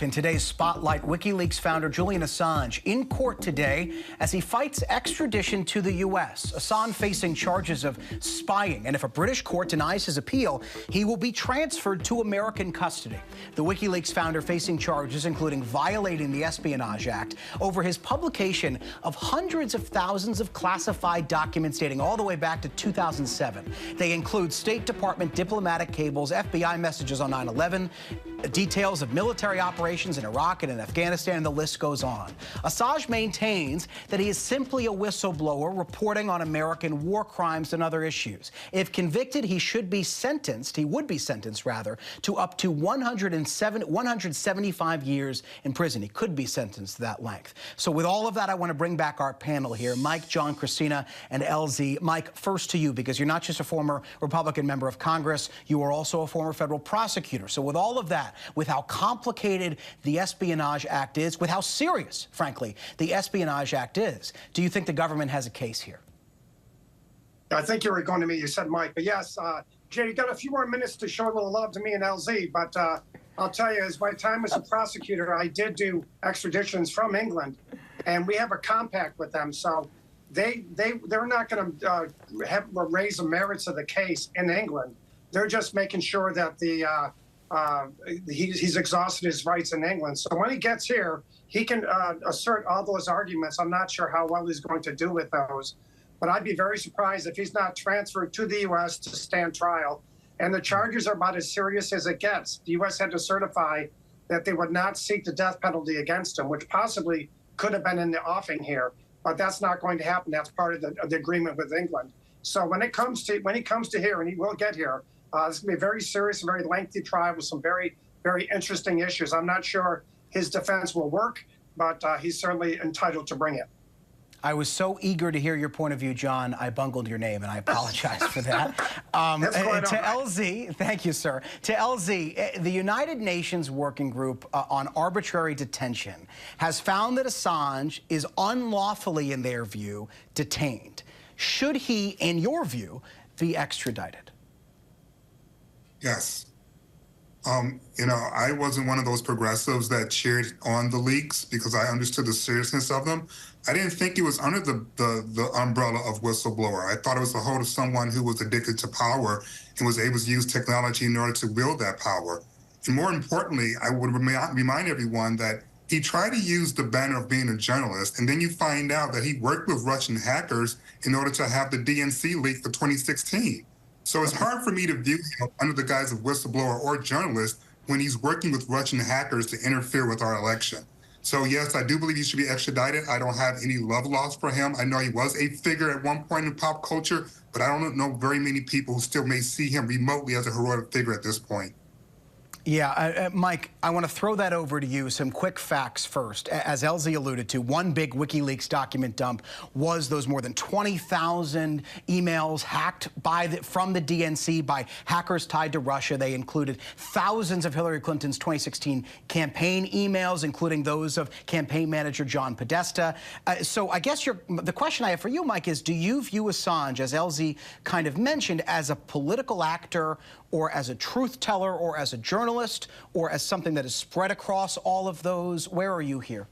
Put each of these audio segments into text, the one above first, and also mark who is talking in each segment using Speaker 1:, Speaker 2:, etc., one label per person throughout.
Speaker 1: In today's spotlight, Wikileaks founder Julian Assange in court today as he fights extradition to the U.S. Assange facing charges of spying, and if a British court denies his appeal, he will be transferred to American custody. The Wikileaks founder facing charges including violating the Espionage Act over his publication of hundreds of thousands of classified documents dating all the way back to 2007. They include State Department diplomatic cables, FBI messages on 9/11, details of military operations in Iraq and in Afghanistan, and the list goes on. Assange maintains that he is simply a whistleblower reporting on American war crimes and other issues. If convicted, he would be sentenced rather, to up to 175 years in prison. He could be sentenced to that length. So with all of that, I want to bring back our panel here, Mike, John, Christina, and LZ. Mike, first to you, because you're not just a former Republican member of Congress, you are also a former federal prosecutor. So with all of that, with how complicated the Espionage Act is, with how serious, frankly, the Espionage Act is, do you think the government has a case here?
Speaker 2: I think you were going to me, you said Mike, but yes, Jay, you got a few more minutes to show a little love to me and LZ, but I'll tell you, as my time as a prosecutor, I did do extraditions from England, and we have a compact with them, so they're not going to raise the merits of the case in England. They're just making sure that he's exhausted his rights in England. So when he gets here, he can assert all those arguments. I'm not sure how well he's going to do with those, but I'd be very surprised if he's not transferred to the U.S. to stand trial. And the charges are about as serious as it gets. The U.S. had to certify that they would not seek the death penalty against him, which possibly could have been in the offing here, but that's not going to happen. That's part of the agreement with England. So when he comes to here, and he will get here, it's going to be a very serious and very lengthy trial with some very, very interesting issues. I'm not sure his defense will work, but he's certainly entitled to bring it.
Speaker 1: I was so eager to hear your point of view, John. I bungled your name, and I apologize for that. To LZ, thank you, sir. To LZ, the United Nations Working Group on Arbitrary Detention has found that Assange is unlawfully, in their view, detained. Should he, in your view, be extradited?
Speaker 3: Yes. You know, I wasn't one of those progressives that cheered on the leaks because I understood the seriousness of them. I didn't think it was under the umbrella of whistleblower. I thought it was the hold of someone who was addicted to power and was able to use technology in order to wield that power. And more importantly, I would remind everyone that he tried to use the banner of being a journalist, and then you find out that he worked with Russian hackers in order to have the DNC leak for 2016. So it's hard for me to view him under the guise of whistleblower or journalist when he's working with Russian hackers to interfere with our election. So yes, I do believe he should be extradited. I don't have any love lost for him. I know he was a figure at one point in pop culture, but I don't know very many people who still may see him remotely as a heroic figure at this point.
Speaker 1: Yeah, Mike, I want to throw that over to you. Some quick facts first. As LZ alluded to, one big WikiLeaks document dump was those more than 20,000 emails hacked from the DNC by hackers tied to Russia. They included thousands of Hillary Clinton's 2016 campaign emails, including those of campaign manager John Podesta. So I guess the question I have for you, Mike, is do you view Assange, as LZ kind of mentioned, as a political actor or as a truth teller or as a journalist or as something that is spread across all of those? Where are you here?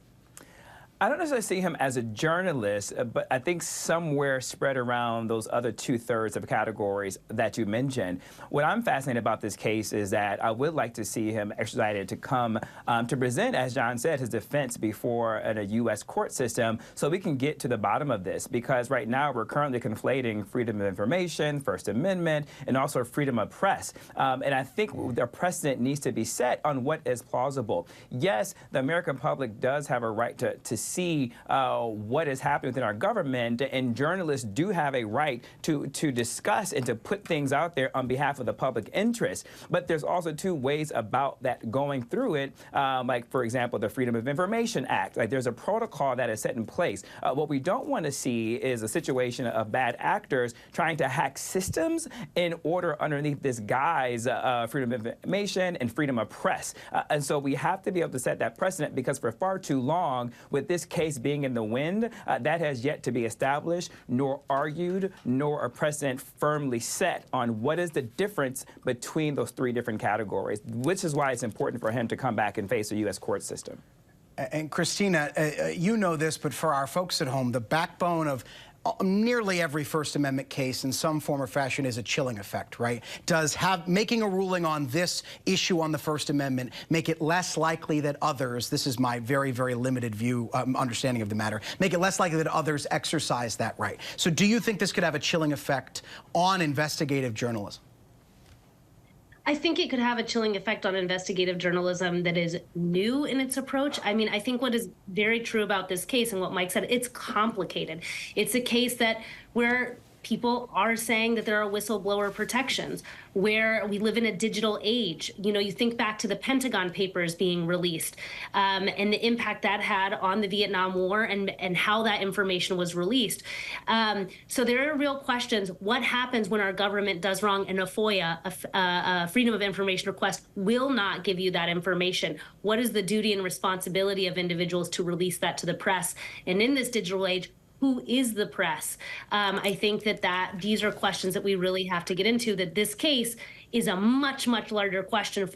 Speaker 4: I don't necessarily see him as a journalist, but I think somewhere spread around those other 2/3 of categories that you mentioned. What I'm fascinated about this case is that I would like to see him extradited to come to present, as John said, his defense before a U.S. court system so we can get to the bottom of this. Because right now we're currently conflating freedom of information, First Amendment, and also freedom of press. And I think the precedent needs to be set on what is plausible. Yes, the American public does have a right to see what is happening within our government, and journalists do have a right to discuss and to put things out there on behalf of the public interest. But there's also two ways about that going through it, like, for example, the Freedom of Information Act. Like, there's a protocol that is set in place. What we don't want to see is a situation of bad actors trying to hack systems in order underneath this guise freedom of information and freedom of press. And so we have to be able to set that precedent, because for far too long with this this case being in the wind, that has yet to be established, nor argued, nor a precedent firmly set on what is the difference between those three different categories, which is why it's important for him to come back and face the U.S. court system.
Speaker 1: And Christina, you know this, but for our folks at home, the backbone of nearly every First Amendment case in some form or fashion is a chilling effect, right? Does making a ruling on this issue on the First Amendment make it less likely that others, this is my very, very limited view, understanding of the matter, make it less likely that others exercise that right? So do you think this could have a chilling effect on investigative journalism?
Speaker 5: I think it could have a chilling effect on investigative journalism that is new in its approach. I mean, I think what is very true about this case and what Mike said, it's complicated. It's a case that where people are saying that there are whistleblower protections, where we live in a digital age. You know, you think back to the Pentagon Papers being released and the impact that had on the Vietnam War and how that information was released. So there are real questions. What happens when our government does wrong and a FOIA, a Freedom of Information request, will not give you that information? What is the duty and responsibility of individuals to release that to the press? And in this digital age, who is the press? I think that these are questions that we really have to get into, that this case is a much, much larger question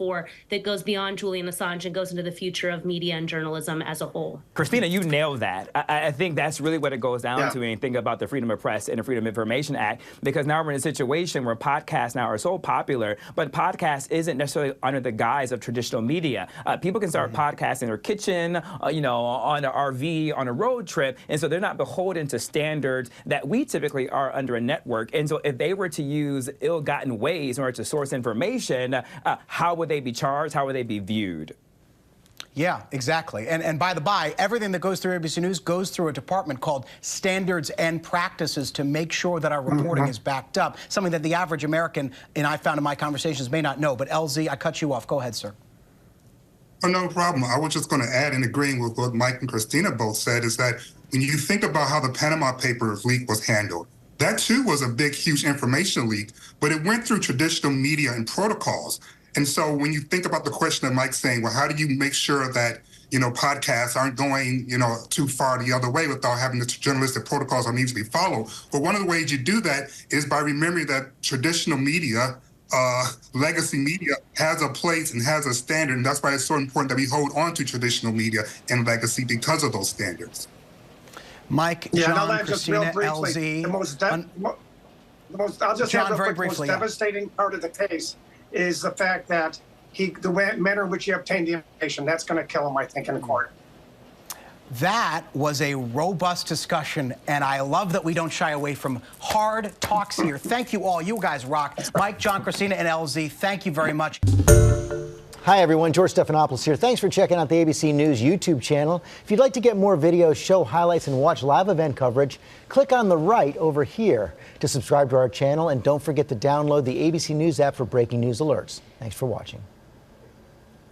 Speaker 5: that goes beyond Julian Assange and goes into the future of media and journalism as a whole.
Speaker 4: Christina, you nailed that. I think that's really what it goes down to when you think about the Freedom of Press and the Freedom of Information Act, because now we're in a situation where podcasts now are so popular, but podcast isn't necessarily under the guise of traditional media. People can start podcasts in their kitchen, you know, on an RV, on a road trip, and so they're not beholden to standards that we typically are under a network. And so if they were to use ill-gotten ways in order to source information, how would they be charged? How would they be viewed?
Speaker 1: Yeah, exactly. And by the by, everything that goes through ABC News goes through a department called Standards and Practices to make sure that our reporting is backed up, something that the average American, and I found in my conversations, may not know. But LZ, I cut you off. Go ahead, sir.
Speaker 3: Oh, no problem. I was just going to add, in agreeing with what Mike and Christina both said, is that when you think about how the Panama Papers leak was handled, that too was a big, huge information leak, but it went through traditional media and protocols. And so when you think about the question that Mike's saying, well, how do you make sure that, you know, podcasts aren't going, you know, too far the other way without having the journalistic protocols that need to be followed? But one of the ways you do that is by remembering that traditional media, legacy media, has a place and has a standard. And that's why it's so important that we hold on to traditional media and legacy because of those standards.
Speaker 1: Mike, John, Christina, LZ.
Speaker 2: I'll just
Speaker 1: John,
Speaker 2: have
Speaker 1: very
Speaker 2: the most
Speaker 1: briefly,
Speaker 2: devastating part of the case is the fact that the manner in which he obtained the information, that's going to kill him, I think, in court.
Speaker 1: That was a robust discussion, and I love that we don't shy away from hard talks here. Thank you all. You guys rock. Mike, John, Christina, and LZ, thank you very much.
Speaker 6: Hi, everyone. George Stephanopoulos here. Thanks for checking out the ABC News YouTube channel. If you'd like to get more videos, show highlights, and watch live event coverage, click on the right over here to subscribe to our channel. And don't forget to download the ABC News app for breaking news alerts. Thanks for watching.